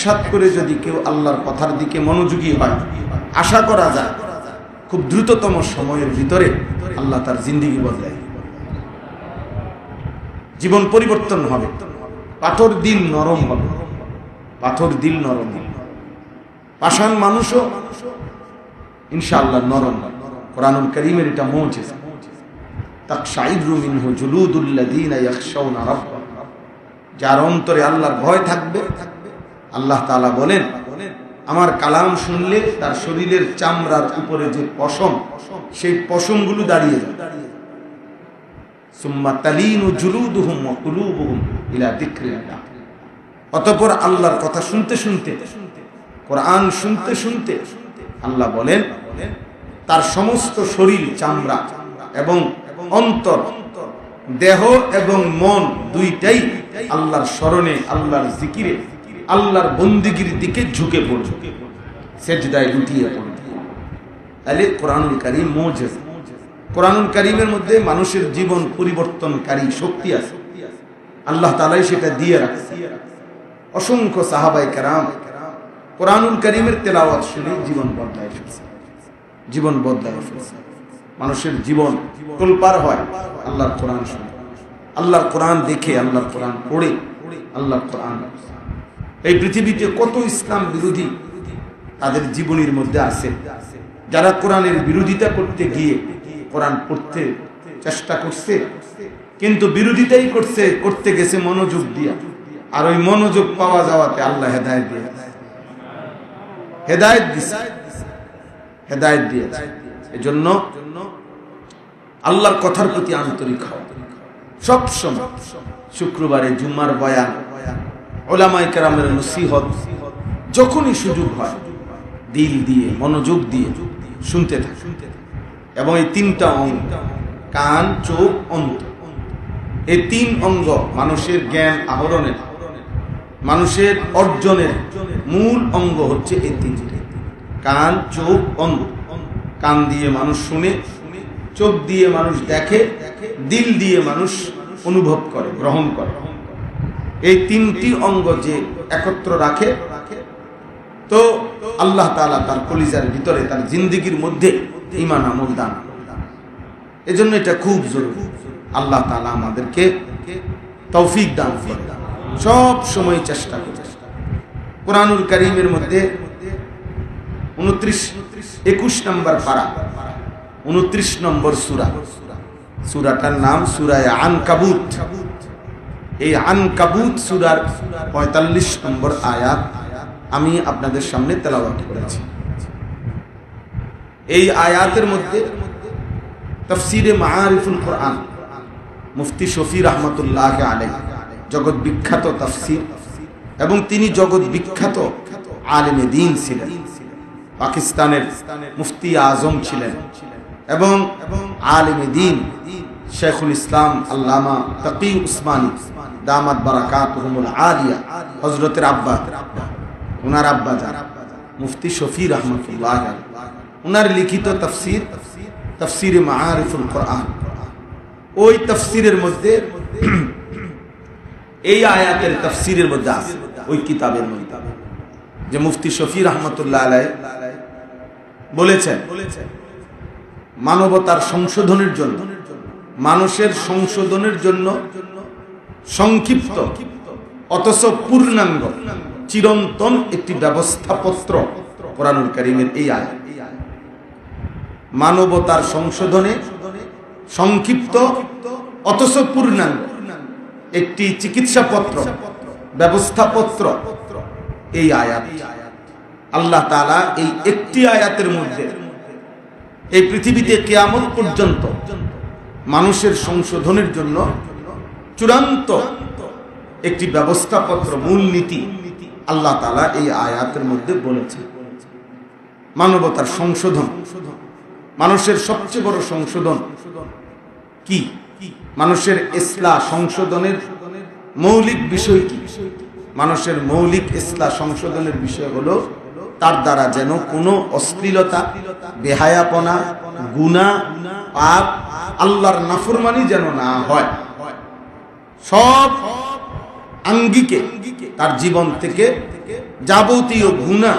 একসাথ করে যদি কেউ আল্লাহর কথার দিকে মনোযোগী হয়, আশা করা যায় খুব দ্রুততম সময়ের ভিতরে আল্লাহ তার জিন্দেগি বদলায়, জীবন পরিবর্তন হবে, পাথর দিল নরম হবে, পাথর দিল নরম হবে, পাষাণ মানুষও ইনশাআল্লাহ নরম হবে। কোরআনুল কারীমের এটা মুজিজা, তাকশাইরু মিনহু জুলুদুল্লাযীনা ইয়াখশাউনা রাব্বাহুম, যার অন্তরে আল্লাহর ভয় থাকবে, আল্লাহ তাআলা বলেন আমার কালাম শুনলে তার শরীরের চামড়ার উপরে যে পশম, সেই পশমগুলো দাঁড়িয়ে যায়। সুম্মা তালিনু জুলুদুহুম ওয়া কুলুবুহুম ইলা যিকরিল্লাহ, অতঃপর আল্লাহর কথা শুনতে শুনতে, কোরআন শুনতে শুনতে আল্লাহ বলেন তার সমস্ত শরীর, চামড়া এবং অন্তর, দেহ এবং মন দুইটাই আল্লাহর স্মরণে, আল্লাহর জিকিরে, আল্লাহর বন্দেগীর দিকে ঝুঁকে পড়বে, সেজদায় লুটিয়ে পড়বে। তাহলে কোরআনুল কারীম মুজিজা। কোরআনুল কারীমের মধ্যে মানুষের জীবন পরিবর্তনকারী শক্তি আছে, আল্লাহ তাআলাই সেটা দিয়ে রাখছে। অসংখ্য সাহাবায়ে কেরাম কোরআনুল কারীমের তেলাওয়াত শুনে জীবন বদলায় ফেলছে, জীবন বদলায় ফেলছে। মানুষের জীবন তোলপাড় হয় আল্লাহর কোরআন শুনে, আল্লাহর কোরআন দেখে, আল্লাহর কোরআন পড়ে, আল্লাহর কোরআন। এই পৃথিবীতে কত ইসলাম বিরোধী তাদের জীবনীর মধ্যে আছে, যারা কোরআনের বিরোধিতা করতে গিয়ে কোরআন পড়তে চেষ্টা করছে, কিন্তু বিরোধিতাই করতে গেছে মনোযোগ দিয়া, আর ওই মনোযোগ পাওয়া যাওয়াতে আল্লাহ হেদায়েত দিয়ে, হেদায়েত দিয়েছে, হেদায়েত দিয়েছে। এজন্য আল্লাহর কথার প্রতি আন্তরিক হও সব সময়। শুক্রবারে জুম্মার বয়ান, উলামায়ে কেরামের নসিহত যখনই সুযোগ হয় দিল দিয়ে, মনোযোগ দিয়ে শুনতে থাকে। এবং এই তিনটা অঙ্গ, কান, চোখ, অন্তর, এই তিন অঙ্গ মানুষের জ্ঞান আহরণের, মানুষের অর্জনের মূল অঙ্গ হচ্ছে এই তিনটি, কান, চোখ, অন্তর। কান দিয়ে মানুষ শুনে, চোখ দিয়ে মানুষ দেখে, দিল দিয়ে মানুষ অনুভব করে, গ্রহণ করে। এই তিনটি অঙ্গ যে একত্র রাখে, তো আল্লাহ তাআলা তার কলিজার ভিতরে, তার জিন্দেগীর মধ্যে ঈমান আমল দান। এজন্য এটা খুব জরুরি। আল্লাহ তাআলা আমাদেরকে তৌফিক দান করে, সব সময় চেষ্টা করে। কোরআনুল কারীমের মধ্যে 21 নম্বর পারা, 29 নম্বর সূরা, সূরাটার নাম সূরা আনকাবুত। এই আনকাবুত সূরার 45 নম্বর আয়াত আমি আপনাদের সামনে তেলাওয়াত করেছি। এই আয়াতের মধ্যে তাফসীরে মাআরিফুল কোরআন, মুফতি শফি রাহমাতুল্লাহ আলাইহি, জগৎ বিখ্যাত তাফসীর, এবং তিনি জগৎ বিখ্যাত আলেমে দ্বীন ছিলেন, পাকিস্তানের মুফতি আজম ছিলেন, এবং আলেমে দ্বীন শেখুল ইসলাম আল্লামা তাকি উসমানী দামাত বারাকাতুহুমুল আলিয়া, হযরতের আব্বা, ওনার আব্বা যান মুফতি শফি রাহমাতুল্লাহ আলাইহি, ওনার লিখিত তাফসীর তাফসীরে মাআরিফুল কোরআন। ওই তাফসীরের মধ্যে এই আয়াতের তাফসীরের মধ্যে আছে, ওই কিতাবের মধ্যে, যে মুফতি শফি রাহমাতুল্লাহ আলাইহি বলেছেন মানবতার সংশোধনের জন্য, মানুষের সংশোধনের জন্য সংক্ষিপ্ত অথচ পূর্ণাঙ্গ চিরন্তন একটি ব্যবস্থাপত্র কোরআনুল কারীমের এই আয়াত। মানবতার সংশোধনে সংক্ষিপ্ত অথচ পূর্ণাঙ্গ একটি চিকিৎসাপত্র, ব্যবস্থাপত্র এই আয়াত। আল্লাহ তাআলা এই একটি আয়াতের মধ্যে এই পৃথিবীতে কিয়ামত পর্যন্ত মানুষের সংশোধনের জন্য চূড়ান্ত একটি ব্যবস্থাপত্র, মূলনীতি আল্লাহ তাআলা এই আয়াতের মধ্যে বলেছেন। মানবতার সংশোধন, মানুষের সবচেয়ে বড় সংশোধন কি? মানুষের ইসলাহ, সংশোধনের মৌলিক বিষয় কি? মানুষের মৌলিক ইসলাহ সংশোধনের বিষয় হলো তার দ্বারা যেন কোনো অশ্লীলতা, বেহায়াপনা, গুনাহ, পাপ, আল্লাহর নাফরমানি যেন না হয়। সব আঙ্গিকে তার জীবন থেকে যাবতীয় গুনাহ,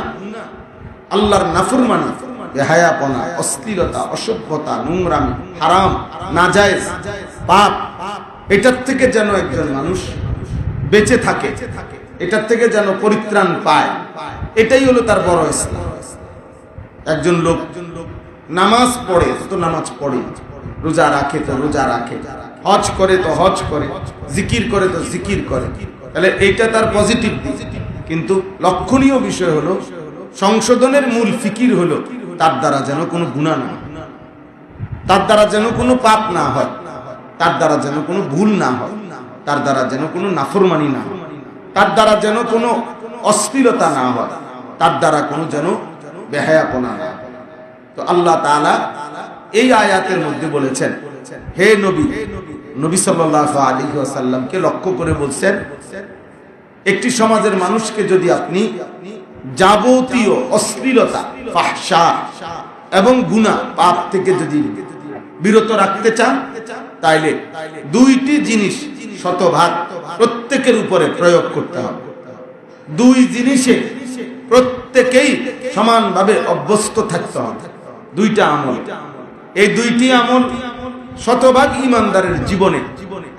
আল্লাহর নাফরমানি, বেহায়াপনা, অশ্লীলতা, অসভ্যতা, নোংরামি, হারাম, নাজায়েজ, পাপ, এটার থেকে যেন একজন মানুষ বেঁচে থাকে, এটার থেকে যেন পরিত্রাণ পায়, এটাই হলো তার বড় ইসলাম। একজন লোক নামাজ পড়ে তো নামাজ পড়ে, রোজা রাখে তো রোজা রাখে, হজ করে তো হজ করে, জিকির করে তো জিকির করে, তাহলে এইটা তার পজিটিভ দিক। কিন্তু লক্ষণীয় বিষয় হলো, সংশোধনের মূল ফিকির হলো তার দ্বারা যেন কোনো গুনাহ না হয়, তার দ্বারা যেন কোনো পাপ না হয়, তার দ্বারা যেন কোনো ভুল না হয়, তার দ্বারা যেন কোনো নাফরমানি না হয়, তার দ্বারা যেন কোনো অশ্লীলতা না হয়, তার দ্বারা কোনো যেন বেহায়াপনা না হয়। তো আল্লাহ তাআলা এই আয়াতের মধ্যে বলেছেন, হে নবী, নবী সাল্লাল্লাহু আলাইহি ওয়াসাল্লামকে লক্ষ্য করে বলছেন, একটি সমাজের মানুষকে যদি আপনি যাবতীয় অশ্লীলতা, ফাহশা এবং গুনাহ, পাপ থেকে যদি বিরত রাখতে চান, তাইলে দুইটি জিনিস শতভাগ প্রত্যেকের উপরে প্রয়োগ করতে হবে। দুই জিনিসে প্রত্যেকেই সমানভাবে অভ্যস্ত থাকতে হবে। দুইটা আমল, এই দুইটি আমল শতভাগ ইমানদারের জীবনে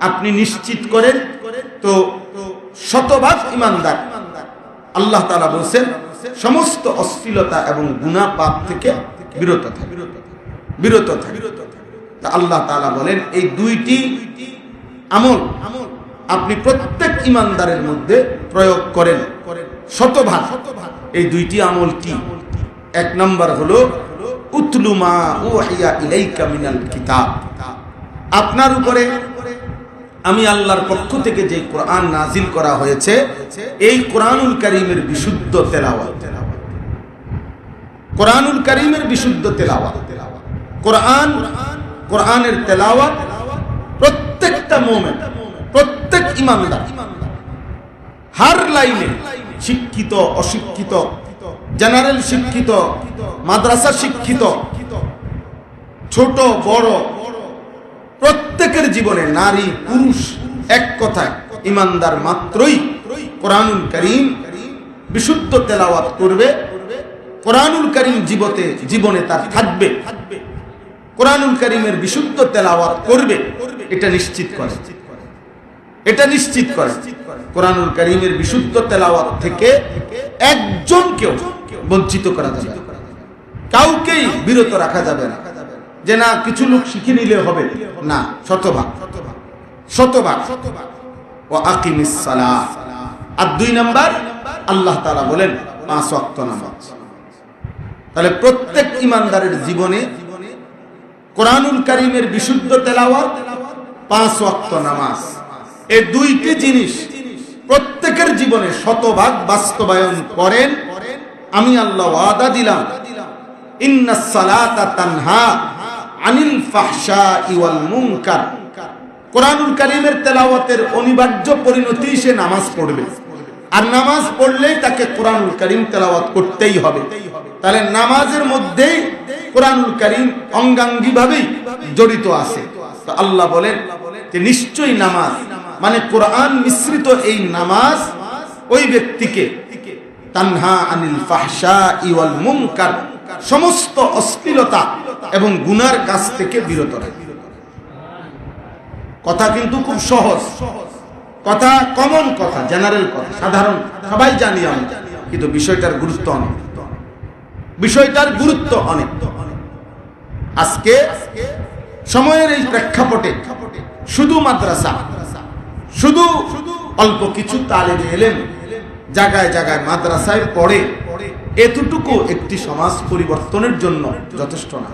আপনি নিশ্চিত করেন তো শতভাগ ইমানদার। আল্লাহ তাআলা বলেন সমস্ত অশ্লীলতা এবং গুনাহ পাপ থেকে বিরত থাকে, বিরত থাকে। তা আল্লাহ তাআলা বলেন এই দুইটি আমল আপনি প্রত্যেক ইমানদারের মধ্যে প্রয়োগ করেন শতভাগ। এই দুইটি আমল কি? এক নাম্বার হলো উতলু মা উহিয়া ইলাইকা মিনাল কিতাব, আপনার উপরে আমি আল্লাহর পক্ষ থেকে যে কোরআন নাজিল করা হয়েছে এই কোরআনুল কারীমের বিশুদ্ধ তেলাওয়াত। কোরআনুল কারীমের বিশুদ্ধ তেলাওয়াত, কোরআনের তেলাওয়াত প্রত্যেকটা মুমিন, প্রত্যেক ইমানদার, হার লাইনে, শিক্ষিত অশিক্ষিত, জেনারেল শিক্ষিত, মাদ্রাসা শিক্ষিত, ছোট বড়, প্রত্যেকের জীবনে নারী পুরুষ এক কথায় ইমানদার মাত্রই কোরআনুল কারীম বিশুদ্ধ তেলাওয়াত করবে, কোরআনুল কারীম জীবনে তার থাকবে, কোরআনুল কারীমের বিশুদ্ধ তেলাওয়াত করবে, এটা নিশ্চিত করে, এটা নিশ্চিত করে। কোরআনুল কারীমের বিশুদ্ধ তেলাওয়াত থেকে একজনকেও বঞ্চিত করা যাবে না, কাউকেই বিরত রাখা যাবে না যে না কিছু লোক শিখে নিলে হবে না, শতভাগ শতভাগ। ওয়া আকিমিস সালাহ। আর দুই নাম্বার আল্লাহ তাআলা বলেন 5 ওয়াক্ত নামাজ। তাহলে প্রত্যেক ইমানদারের জীবনে কোরআনুল কারীমের বিশুদ্ধ তেলাওয়াত, 5 ওয়াক্ত নামাজ, এই দুইটি জিনিস প্রত্যেকের জীবনে শতভাগ বাস্তবায়ন করেন, আমি আল্লাহ ওয়াদা দিলাম ইন্নাস সালাতা তানহা আনিল ফাহশাই ওয়াল মুনকার। কোরআনুল কারীমের তেলাওয়াতের অনিবার্য পরিণতি সে নামাজ পড়বে, আর নামাজ পড়লেই তাকে কোরআনুল কারীম তেলাওয়াত করতেই হবে। তাহলে নামাজের মধ্যেই কোরআনুল কারীম অঙ্গাঙ্গিভাবেই জড়িত আছে। তো আল্লাহ বলেন যে নিশ্চয়ই নামাজ মানে কোরআন মিশ্রিত এই নামাজ ওই ব্যক্তিকে তানহা আনিল ফাহশাই ওয়াল মুনকার, সমস্ত অশ্লীলতা এবং গুনার কাছ থেকে বিরত রাখে। কথা কিন্তু খুব সহজ কথা, কমন কথা, জেনারেল কথা, সাধারণ সবাই জানি আমি, কিন্তু বিষয়টার গুরুত্ব অনেক, বিষয়টার গুরুত্ব অনেক। আজকে সময়ের এই প্রেক্ষাপটে শুধু মাদ্রাসা, শুধু অল্প কিছু তালিবে ইলম জায়গায় জায়গায় মাদ্রাসায় পড়ে, এতটুকু একটি সমাজ পরিবর্তনের জন্য যথেষ্ট না।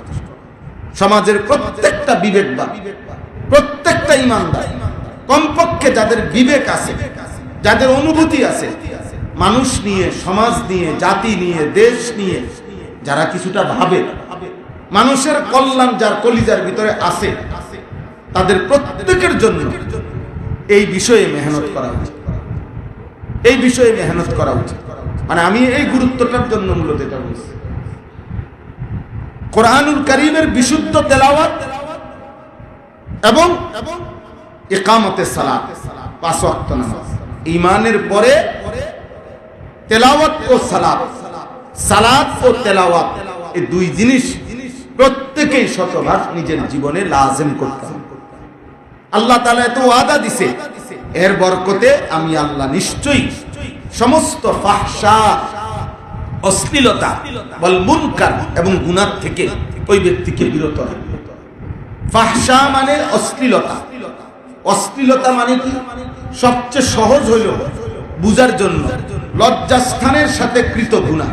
সমাজের প্রত্যেকটা বিবেকবান, প্রত্যেকটা ইমানদার, কমপক্ষে যাদের বিবেক আছে, যাদের অনুভূতি আছে, মানুষ নিয়ে, সমাজ নিয়ে, জাতি নিয়ে, দেশ নিয়ে যারা কিছুটা ভাবে, মানুষের কল্যাণ যার কলিজার ভিতরে আছে, তাদের প্রত্যেকের জন্য এই বিষয়ে মেহনত করা উচিত, এই বিষয়ে মেহনত করা উচিত। মানে আমি এই গুরুত্বটার জন্য মূলত এটা বলছি। কোরআনুল কারীমের বিশুদ্ধ তেলাওয়াত এবং ইকামতে সালাত, 5 ওয়াক্ত নামাজ, ঈমানের পরে তেলাওয়াত ও সালাত, সালাত ও তেলাওয়াত, এই দুই জিনিস প্রত্যেকেই শতভাগ নিজের জীবনে লাজিম করতে হবে। আল্লাহ তাআলা এত ওয়াদা দিছে, এর বরকতে আমি আল্লাহ নিশ্চয়ই সমস্ত ফাহশা, অশ্লীলতা, ওয়াল মুনকার এবং গুনাহ থেকে ওই ব্যক্তিকে বিরত রাখবে। ফাহশা মানে অশ্লীলতা, অশ্লীলতা মানে কি? সবচেয়ে সহজ হইল বুঝার জন্য, লজ্জাস্থানের সাথে কৃত গুনাহ।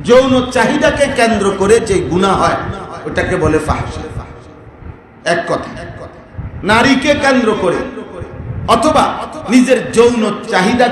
যৌন চাহিদাকে কেন্দ্র করে যে গুনাহ হয় ওটাকে বলে ফাহশা। এক কথা, নারীকে কেন্দ্র করে অথবা নিজের যৌন চাহিদা